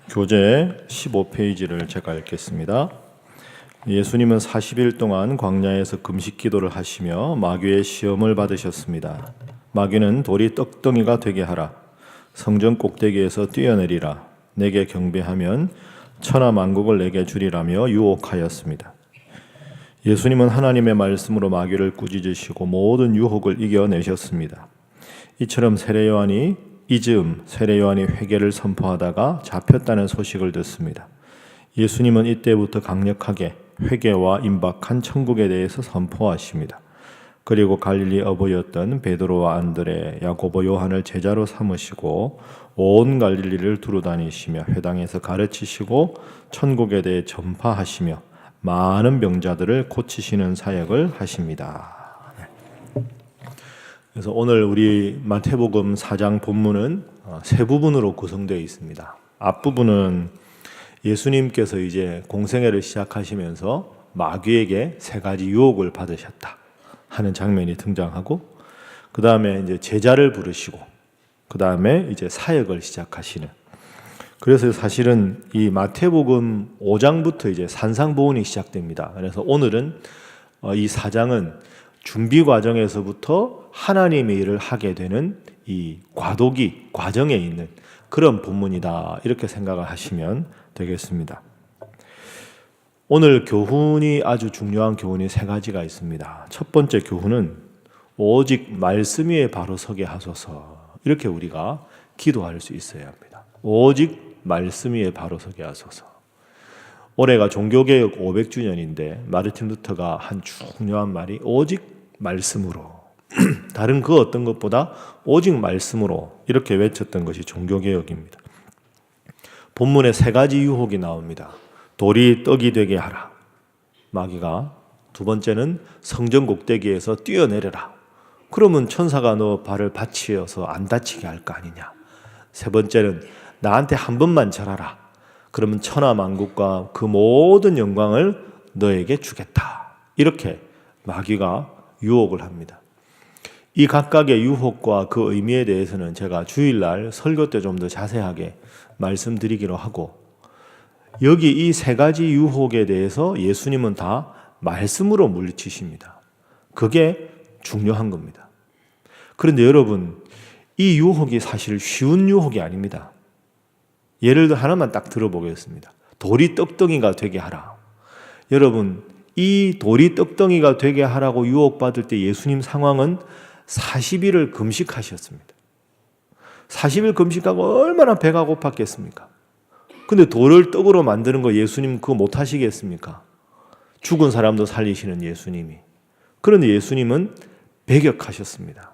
교재 15페이지를 제가 읽겠습니다. 예수님은 40일 동안 광야에서 금식 기도를 하시며 마귀의 시험을 받으셨습니다. 마귀는 돌이 떡덩이가 되게 하라, 성전 꼭대기에서 뛰어내리라, 내게 경배하면 천하 만국을 내게 주리라며 유혹하였습니다. 예수님은 하나님의 말씀으로 마귀를 꾸짖으시고 모든 유혹을 이겨내셨습니다. 이처럼 세례 요한이 회개를 선포하다가 잡혔다는 소식을 듣습니다. 예수님은 이때부터 강력하게 회개와 임박한 천국에 대해서 선포하십니다. 그리고 갈릴리 어부였던 베드로와 안드레, 야고보, 요한을 제자로 삼으시고 온 갈릴리를 두루다니시며 회당에서 가르치시고 천국에 대해 전파하시며 많은 병자들을 고치시는 사역을 하십니다. 그래서 오늘 우리 마태복음 4장 본문은 세 부분으로 구성되어 있습니다. 앞부분은 예수님께서 이제 공생애를 시작하시면서 마귀에게 세 가지 유혹을 받으셨다 하는 장면이 등장하고, 그 다음에 이제 제자를 부르시고, 그 다음에 이제 사역을 시작하시는. 그래서 사실은 이 마태복음 5장부터 이제 산상보훈이 시작됩니다. 그래서 오늘은 이 4장은 준비 과정에서부터 하나님의 일을 하게 되는 이 과도기 과정에 있는 그런 본문이다, 이렇게 생각을 하시면 되겠습니다. 오늘 교훈이 아주 중요한 교훈이 세 가지가 있습니다. 첫 번째 교훈은 오직 말씀 위에 바로 서게 하소서, 이렇게 우리가 기도할 수 있어야 합니다. 오직 말씀 위에 바로 서게 하소서. 올해가 종교개혁 500주년인데 마르틴 루터가 한 중요한 말이 오직 말씀으로, 다른 그 어떤 것보다 오직 말씀으로, 이렇게 외쳤던 것이 종교개혁입니다. 본문에 세 가지 유혹이 나옵니다. 돌이 떡이 되게 하라, 마귀가. 두 번째는 성전 꼭대기에서 뛰어내려라, 그러면 천사가 너 발을 받치어서 안 다치게 할 거 아니냐. 세 번째는 나한테 한 번만 절하라, 그러면 천하 만국과 그 모든 영광을 너에게 주겠다, 이렇게 마귀가 유혹을 합니다. 이 각각의 유혹과 그 의미에 대해서는 제가 주일날 설교 때 좀 더 자세하게 말씀드리기로 하고, 여기 이 세 가지 유혹에 대해서 예수님은 다 말씀으로 물리치십니다. 그게 중요한 겁니다. 그런데 여러분, 이 유혹이 사실 쉬운 유혹이 아닙니다. 예를 들어 하나만 딱 들어보겠습니다. 돌이 떡덩이가 되게 하라. 여러분, 이 돌이 떡덩이가 되게 하라고 유혹받을 때 예수님 상황은 40일을 금식하셨습니다. 40일 금식하고 얼마나 배가 고팠겠습니까? 근데 돌을 떡으로 만드는 거 예수님 그거 못 하시겠습니까? 죽은 사람도 살리시는 예수님이. 그런데 예수님은 배격하셨습니다.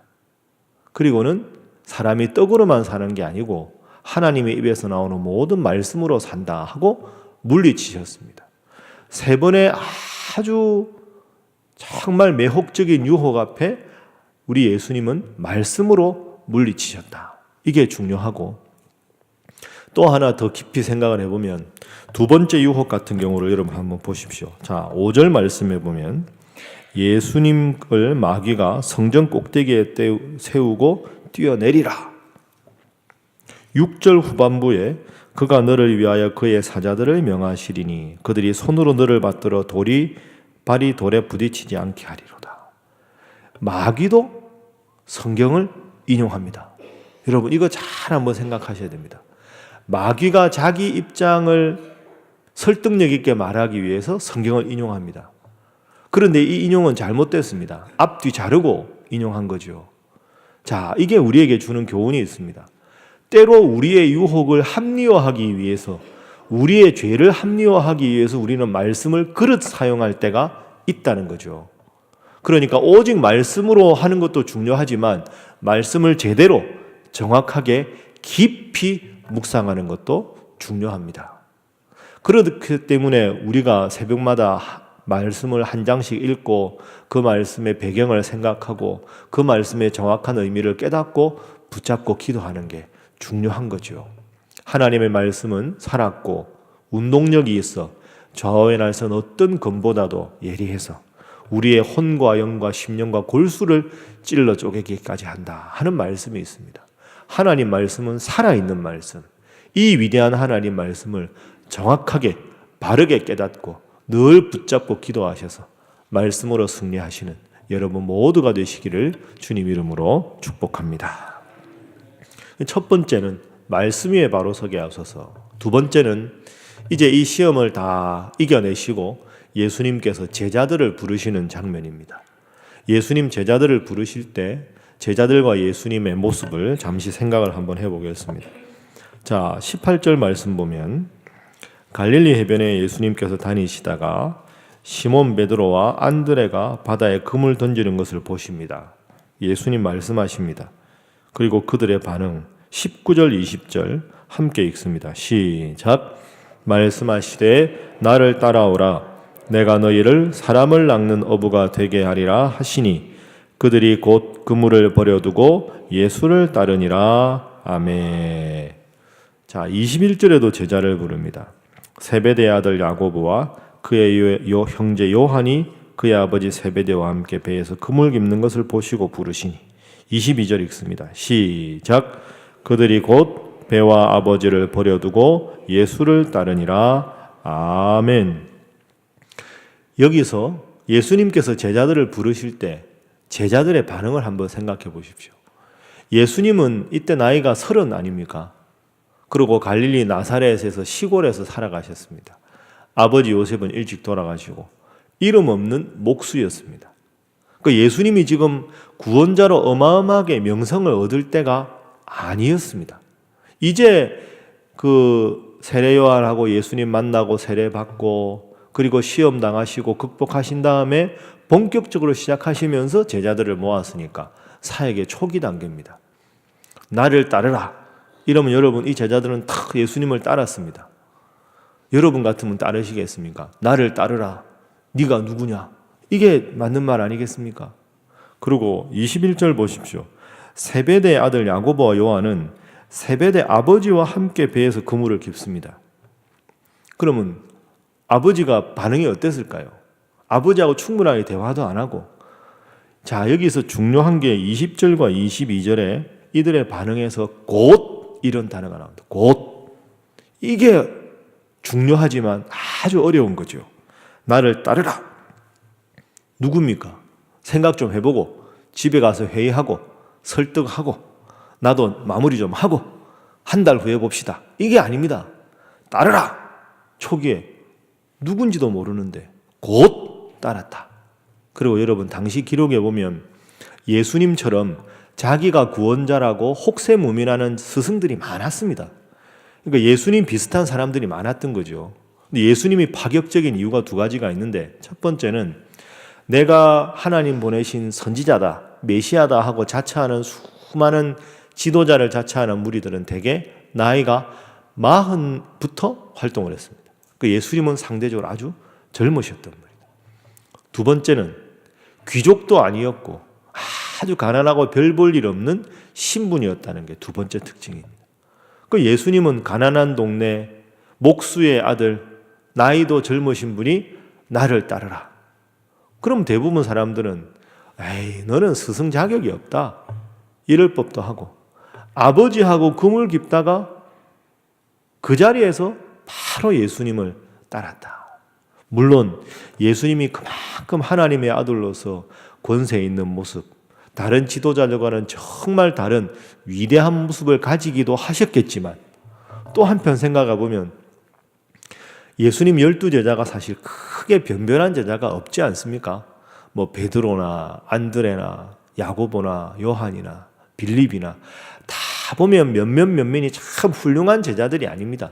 그리고는 사람이 떡으로만 사는 게 아니고 하나님의 입에서 나오는 모든 말씀으로 산다 하고 물리치셨습니다. 세 번의 아주 정말 매혹적인 유혹 앞에 우리 예수님은 말씀으로 물리치셨다. 이게 중요하고, 또 하나 더 깊이 생각을 해보면 두 번째 유혹 같은 경우를 여러분 한번 보십시오. 자, 5절 말씀해 보면 예수님을 마귀가 성전 꼭대기에 세우고 뛰어내리라. 6절 후반부에 그가 너를 위하여 그의 사자들을 명하시리니 그들이 손으로 너를 받들어 발이 돌에 부딪히지 않게 하리로다. 마귀도 성경을 인용합니다. 여러분, 이거 잘 한번 생각하셔야 됩니다. 마귀가 자기 입장을 설득력 있게 말하기 위해서 성경을 인용합니다. 그런데 이 인용은 잘못됐습니다. 앞뒤 자르고 인용한 거죠. 자, 이게 우리에게 주는 교훈이 있습니다. 때로 우리의 유혹을 합리화하기 위해서, 우리의 죄를 합리화하기 위해서 우리는 말씀을 그릇 사용할 때가 있다는 거죠. 그러니까 오직 말씀으로 하는 것도 중요하지만 말씀을 제대로 정확하게 깊이 묵상하는 것도 중요합니다. 그렇기 때문에 우리가 새벽마다 말씀을 한 장씩 읽고 그 말씀의 배경을 생각하고 그 말씀의 정확한 의미를 깨닫고 붙잡고 기도하는 게 중요한 거죠. 하나님의 말씀은 살았고 운동력이 있어 좌우에 날선 어떤 검보다도 예리해서 우리의 혼과 영과 심령과 골수를 찔러 쪼개기까지 한다 하는 말씀이 있습니다. 하나님 말씀은 살아있는 말씀, 이 위대한 하나님 말씀을 정확하게 바르게 깨닫고 늘 붙잡고 기도하셔서 말씀으로 승리하시는 여러분 모두가 되시기를 주님 이름으로 축복합니다. 첫 번째는 말씀 위에 바로 서게 하소서. 두 번째는 이제 이 시험을 다 이겨내시고 예수님께서 제자들을 부르시는 장면입니다. 예수님 제자들을 부르실 때 제자들과 예수님의 모습을 잠시 생각을 한번 해보겠습니다. 자, 18절 말씀 보면 갈릴리 해변에 예수님께서 다니시다가 시몬 베드로와 안드레가 바다에 금을 던지는 것을 보십니다. 예수님 말씀하십니다. 그리고 그들의 반응 19절 20절 함께 읽습니다. 시작. 말씀하시되 나를 따라오라. 내가 너희를 사람을 낚는 어부가 되게 하리라 하시니 그들이 곧 그물을 버려두고 예수를 따르니라. 아멘. 자, 21절에도 제자를 부릅니다. 세베대의 아들 야고보와 그의 형제 요한이 그의 아버지 세베대와 함께 배에서 그물 깁는 것을 보시고 부르시니 22절 읽습니다. 시작. 그들이 곧 배와 아버지를 버려두고 예수를 따르니라. 아멘. 여기서 예수님께서 제자들을 부르실 때 제자들의 반응을 한번 생각해 보십시오. 예수님은 이때 나이가 30 아닙니까? 그리고 갈릴리 나사렛에서 시골에서 살아가셨습니다. 아버지 요셉은 일찍 돌아가시고 이름 없는 목수였습니다. 그 예수님이 지금 구원자로 어마어마하게 명성을 얻을 때가 아니었습니다. 이제 그 세례 요한하고 예수님 만나고 세례 받고 그리고 시험 당하시고 극복하신 다음에 본격적으로 시작하시면서 제자들을 모았으니까 사역의 초기 단계입니다. 나를 따르라. 이러면 여러분 이 제자들은 다 예수님을 따랐습니다. 여러분 같으면 따르시겠습니까? 나를 따르라. 네가 누구냐? 이게 맞는 말 아니겠습니까? 그리고 21절 보십시오. 세베대의 아들 야고보와 요한은 세베대 아버지와 함께 배에서 그물을 깁습니다. 그러면 아버지가 반응이 어땠을까요? 아버지하고 충분하게 대화도 안 하고. 자, 여기서 중요한 게 20절과 22절에 이들의 반응에서 곧 이런 단어가 나옵니다. 곧. 이게 중요하지만 아주 어려운 거죠. 나를 따르라. 누굽니까? 생각 좀 해보고 집에 가서 회의하고 설득하고 나도 마무리 좀 하고 한 달 후에 봅시다. 이게 아닙니다. 따르라. 초기에 누군지도 모르는데 곧 따랐다. 그리고 여러분 당시 기록에 보면 예수님처럼 자기가 구원자라고 혹세무민하는 스승들이 많았습니다. 그러니까 예수님 비슷한 사람들이 많았던 거죠. 근데 예수님이 파격적인 이유가 두 가지가 있는데 첫 번째는 내가 하나님 보내신 선지자다, 메시아다 하고 자처하는 수많은 지도자를 자처하는 무리들은 대개 나이가 40부터 활동을 했습니다. 그 예수님은 상대적으로 아주 젊으셨던 분이다. 두 번째는 귀족도 아니었고 아주 가난하고 별 볼 일 없는 신분이었다는 게 두 번째 특징입니다. 그 예수님은 가난한 동네 목수의 아들, 나이도 젊으신 분이 나를 따르라. 그럼 대부분 사람들은 에이, 너는 스승 자격이 없다. 이럴 법도 하고 아버지하고 그물 깁다가 그 자리에서 바로 예수님을 따랐다. 물론 예수님이 그만큼 하나님의 아들로서 권세 있는 모습, 다른 지도자들과는 정말 다른 위대한 모습을 가지기도 하셨겠지만 또 한편 생각해 보면 예수님 12제자가 사실 크게 변변한 제자가 없지 않습니까? 뭐 베드로나 안드레나 야고보나 요한이나 빌립이나 다 보면 몇몇이 참 훌륭한 제자들이 아닙니다.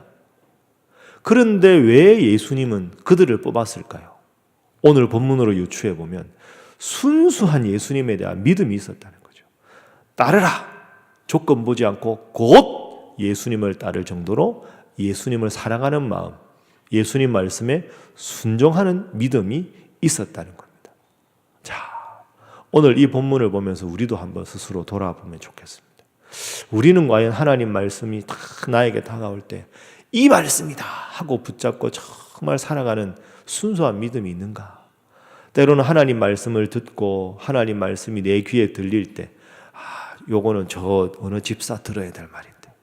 그런데 왜 예수님은 그들을 뽑았을까요? 오늘 본문으로 유추해 보면 순수한 예수님에 대한 믿음이 있었다는 거죠. 따르라. 조건 보지 않고 곧 예수님을 따를 정도로 예수님을 사랑하는 마음, 예수님 말씀에 순종하는 믿음이 있었다는 겁니다. 자, 오늘 이 본문을 보면서 우리도 한번 스스로 돌아보면 좋겠습니다. 우리는 과연 하나님 말씀이 딱 나에게 다가올 때 이 말씀이다 하고 붙잡고 정말 살아가는 순수한 믿음이 있는가? 때로는 하나님 말씀을 듣고 하나님 말씀이 내 귀에 들릴 때 요거는 저 어느 집사 들어야 될 말인데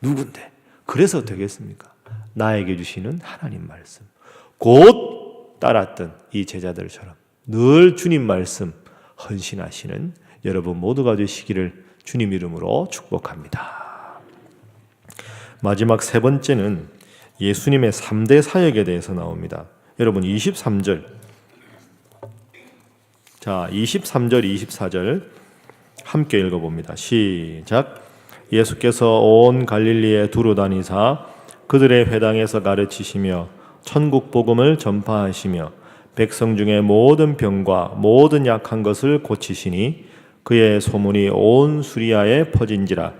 누군데? 그래서 되겠습니까? 나에게 주시는 하나님 말씀. 곧 따랐던 이 제자들처럼 늘 주님 말씀 헌신하시는 여러분 모두가 되시기를 주님 이름으로 축복합니다. 마지막 세 번째는 예수님의 3대 사역에 대해서 나옵니다. 여러분 23절, 자 23절 24절 함께 읽어봅니다. 시작. 예수께서 온 갈릴리에 두루 다니사 그들의 회당에서 가르치시며 천국 복음을 전파하시며 백성 중에 모든 병과 모든 약한 것을 고치시니 그의 소문이 온 수리아에 퍼진지라.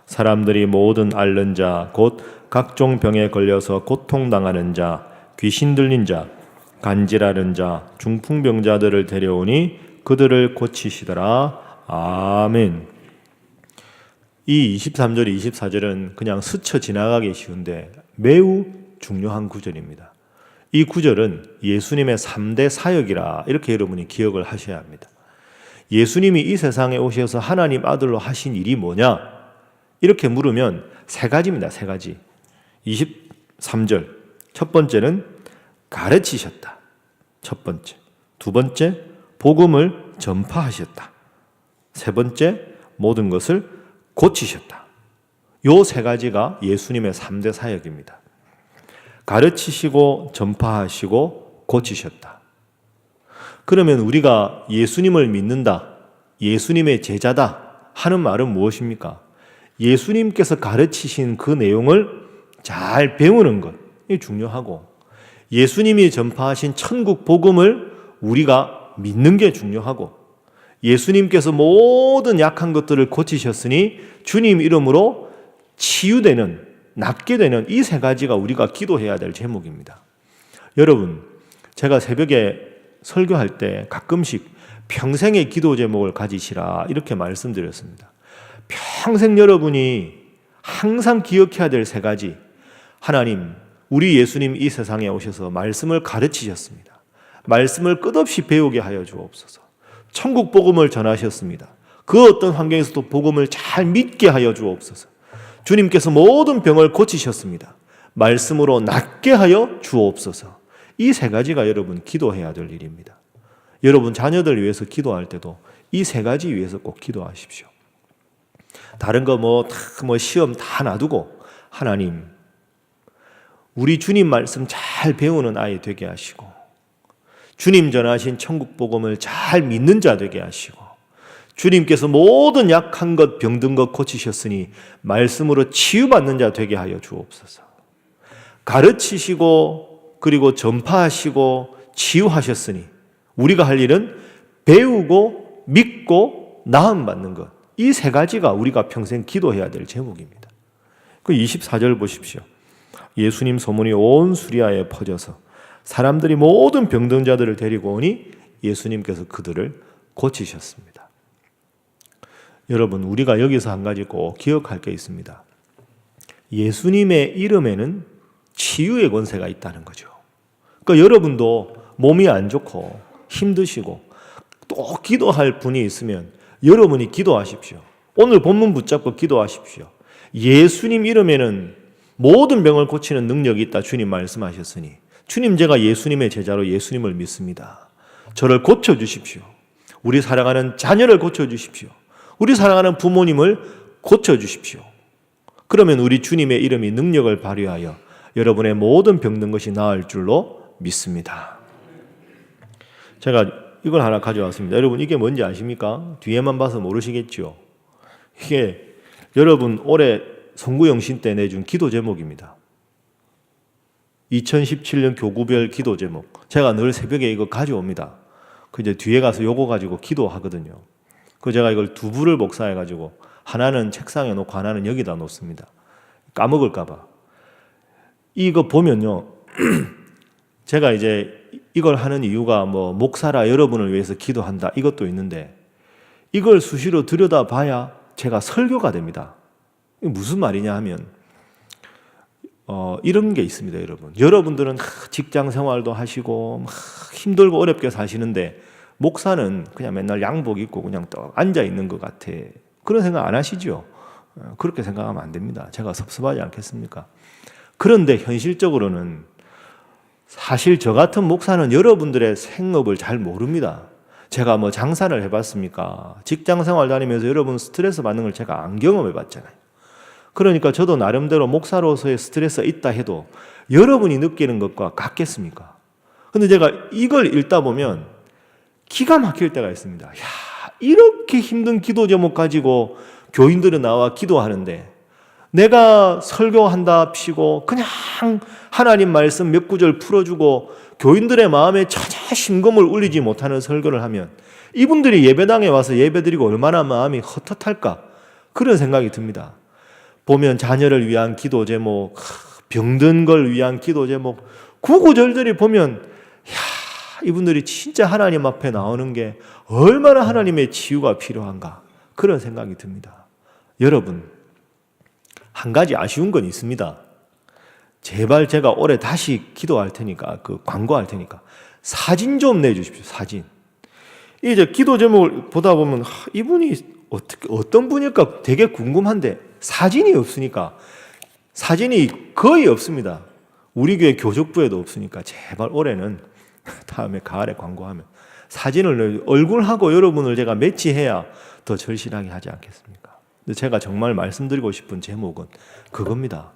사람들이 모든 앓는 자 곧 각종 병에 걸려서 고통당하는 자, 귀신 들린 자, 간질하는 자, 중풍병자들을 데려오니 그들을 고치시더라. 아멘. 이 23절, 24절은 그냥 스쳐 지나가기 쉬운데 매우 중요한 구절입니다. 이 구절은 예수님의 3대 사역이라 이렇게 여러분이 기억을 하셔야 합니다. 예수님이 이 세상에 오셔서 하나님 아들로 하신 일이 뭐냐? 이렇게 물으면 세 가지입니다. 세 가지. 23절. 첫 번째는 가르치셨다. 첫 번째. 두 번째, 복음을 전파하셨다. 세 번째, 모든 것을 고치셨다. 요 세 가지가 예수님의 3대 사역입니다. 가르치시고 전파하시고 고치셨다. 그러면 우리가 예수님을 믿는다, 예수님의 제자다 하는 말은 무엇입니까? 예수님께서 가르치신 그 내용을 잘 배우는 것, 이게 중요하고, 예수님이 전파하신 천국 복음을 우리가 믿는 게 중요하고, 예수님께서 모든 약한 것들을 고치셨으니 주님 이름으로 치유되는, 낫게 되는 이 세 가지가 우리가 기도해야 될 제목입니다. 여러분, 제가 새벽에 설교할 때 가끔씩 평생의 기도 제목을 가지시라 이렇게 말씀드렸습니다. 평생 여러분이 항상 기억해야 될 세 가지. 하나님, 우리 예수님 이 세상에 오셔서 말씀을 가르치셨습니다. 말씀을 끝없이 배우게 하여 주옵소서. 천국 복음을 전하셨습니다. 그 어떤 환경에서도 복음을 잘 믿게 하여 주옵소서. 주님께서 모든 병을 고치셨습니다. 말씀으로 낫게 하여 주옵소서. 이 세 가지가 여러분 기도해야 될 일입니다. 여러분 자녀들 위해서 기도할 때도 이 세 가지 위해서 꼭 기도하십시오. 다른 거 시험 다 놔두고 하나님, 우리 주님 말씀 잘 배우는 아이 되게 하시고, 주님 전하신 천국 복음을 잘 믿는 자 되게 하시고, 주님께서 모든 약한 것 병든 것 고치셨으니 말씀으로 치유받는 자 되게 하여 주옵소서. 가르치시고 그리고 전파하시고 치유하셨으니 우리가 할 일은 배우고 믿고 나음 받는 것, 이 세 가지가 우리가 평생 기도해야 될 제목입니다. 그 24절 보십시오. 예수님 소문이 온 수리아에 퍼져서 사람들이 모든 병든 자들을 데리고 오니 예수님께서 그들을 고치셨습니다. 여러분, 우리가 여기서 한 가지 꼭 기억할 게 있습니다. 예수님의 이름에는 치유의 권세가 있다는 거죠. 그러니까 여러분도 몸이 안 좋고 힘드시고 또 기도할 분이 있으면 여러분이 기도하십시오. 오늘 본문 붙잡고 기도하십시오. 예수님 이름에는 모든 병을 고치는 능력이 있다 주님 말씀하셨으니, 주님, 제가 예수님의 제자로 예수님을 믿습니다. 저를 고쳐주십시오. 우리 사랑하는 자녀를 고쳐주십시오. 우리 사랑하는 부모님을 고쳐주십시오. 그러면 우리 주님의 이름이 능력을 발휘하여 여러분의 모든 병든 것이 나을 줄로 믿습니다. 제가 이걸 하나 가져왔습니다. 여러분, 이게 뭔지 아십니까? 뒤에만 봐서 모르시겠죠? 이게 여러분 올해 송구영신 때 내준 기도 제목입니다. 2017년 교구별 기도 제목. 제가 늘 새벽에 이거 가져옵니다. 그 이제 뒤에 가서 요거 가지고 기도하거든요. 그 제가 이걸 두 부를 복사해 가지고 하나는 책상에 놓고 하나는 여기다 놓습니다. 까먹을까 봐. 이거 보면요. 제가 이제 이걸 하는 이유가 목사라 여러분을 위해서 기도한다 이것도 있는데, 이걸 수시로 들여다봐야 제가 설교가 됩니다. 이게 무슨 말이냐 하면 이런 게 있습니다. 여러분들은 직장 생활도 하시고 힘들고 어렵게 사시는데 목사는 그냥 맨날 양복 입고 그냥 또 앉아 있는 것 같아. 그런 생각 안 하시죠? 그렇게 생각하면 안 됩니다. 제가 섭섭하지 않겠습니까? 그런데 현실적으로는 사실 저 같은 목사는 여러분들의 생업을 잘 모릅니다. 제가 뭐 장사를 해봤습니까? 직장 생활 다니면서 여러분 스트레스 받는 걸 제가 안 경험해봤잖아요. 그러니까 저도 나름대로 목사로서의 스트레스가 있다 해도 여러분이 느끼는 것과 같겠습니까? 근데 제가 이걸 읽다 보면 기가 막힐 때가 있습니다. 야, 이렇게 힘든 기도 제목 가지고 교인들은 나와 기도하는데 내가 설교한답시고 그냥 하나님 말씀 몇 구절 풀어주고 교인들의 마음에 전혀 심금을 울리지 못하는 설교를 하면 이분들이 예배당에 와서 예배드리고 얼마나 마음이 헛헛할까 그런 생각이 듭니다. 보면 자녀를 위한 기도 제목, 병든 걸 위한 기도 제목, 구구절절히 보면 야, 이분들이 진짜 하나님 앞에 나오는 게 얼마나 하나님의 치유가 필요한가 그런 생각이 듭니다. 여러분, 한 가지 아쉬운 건 있습니다. 제발 제가 올해 다시 기도할 테니까, 광고할 테니까 사진 좀 내주십시오. 사진. 이제 기도 제목을 보다 보면 이분이 어떤 분일까 되게 궁금한데 사진이 없으니까 사진이 거의 없습니다. 우리 교회 교족부에도 없으니까 제발 올해는 다음에 가을에 광고하면 사진을 얼굴하고 여러분을 제가 매치해야 더 절실하게 하지 않겠습니까? 근데 제가 정말 말씀드리고 싶은 제목은 그겁니다.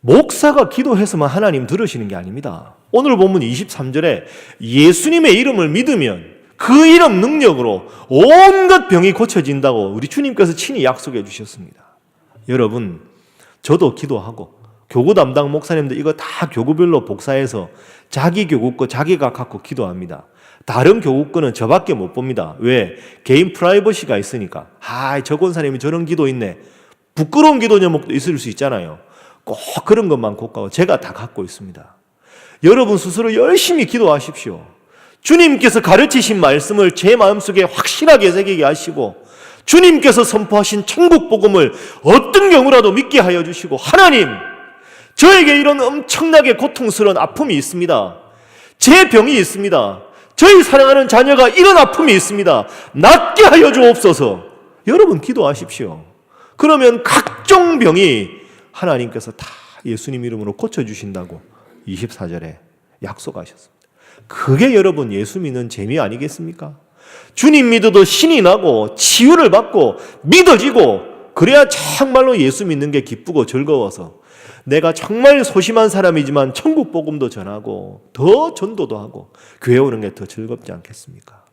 목사가 기도해서만 하나님 들으시는 게 아닙니다. 오늘 본문 23절에 예수님의 이름을 믿으면 그 이름 능력으로 온갖 병이 고쳐진다고 우리 주님께서 친히 약속해 주셨습니다. 여러분, 저도 기도하고 교구 담당 목사님들 이거 다 교구별로 복사해서 자기 교구 거 자기가 갖고 기도합니다. 다른 교구 거는 저밖에 못 봅니다. 왜? 개인 프라이버시가 있으니까. 저 권사님이 저런 기도 있네. 부끄러운 기도 제목도 있을 수 있잖아요. 꼭 그런 것만 곱고 제가 다 갖고 있습니다. 여러분 스스로 열심히 기도하십시오. 주님께서 가르치신 말씀을 제 마음속에 확실하게 새기게 하시고 주님께서 선포하신 천국 복음을 어떤 경우라도 믿게 하여 주시고 하나님, 저에게 이런 엄청나게 고통스러운 아픔이 있습니다. 제 병이 있습니다. 저희 사랑하는 자녀가 이런 아픔이 있습니다. 낫게 하여 주옵소서. 여러분 기도하십시오. 그러면 각종 병이 하나님께서 다 예수님 이름으로 고쳐주신다고 24절에 약속하셨습니다. 그게 여러분 예수 믿는 재미 아니겠습니까? 주님 믿어도 신이 나고 치유를 받고 믿어지고 그래야 정말로 예수 믿는 게 기쁘고 즐거워서 내가 정말 소심한 사람이지만 천국 복음도 전하고 더 전도도 하고 교회 오는 게 더 즐겁지 않겠습니까?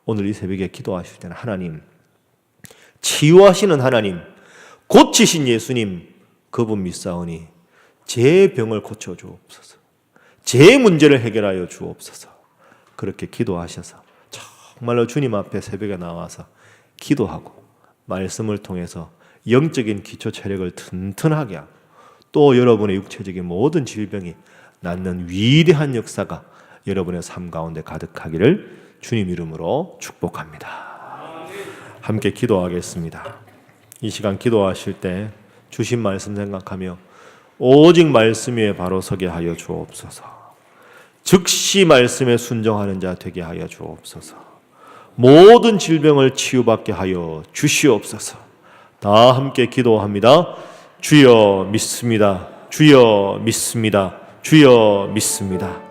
오늘 이 새벽에 기도하실 때는 하나님, 치유하시는 하나님, 고치신 예수님 그분 믿사오니 제 병을 고쳐 주옵소서. 제 문제를 해결하여 주옵소서. 그렇게 기도하셔서 정말로 주님 앞에 새벽에 나와서 기도하고 말씀을 통해서 영적인 기초 체력을 튼튼하게 하고 또 여러분의 육체적인 모든 질병이 낫는 위대한 역사가 여러분의 삶 가운데 가득하기를 주님 이름으로 축복합니다. 함께 기도하겠습니다. 이 시간 기도하실 때 주신 말씀 생각하며 오직 말씀 위에 바로 서게 하여 주옵소서. 즉시 말씀에 순종하는 자 되게 하여 주옵소서. 모든 질병을 치유받게 하여 주시옵소서. 다 함께 기도합니다. 주여 믿습니다. 주여 믿습니다. 주여 믿습니다.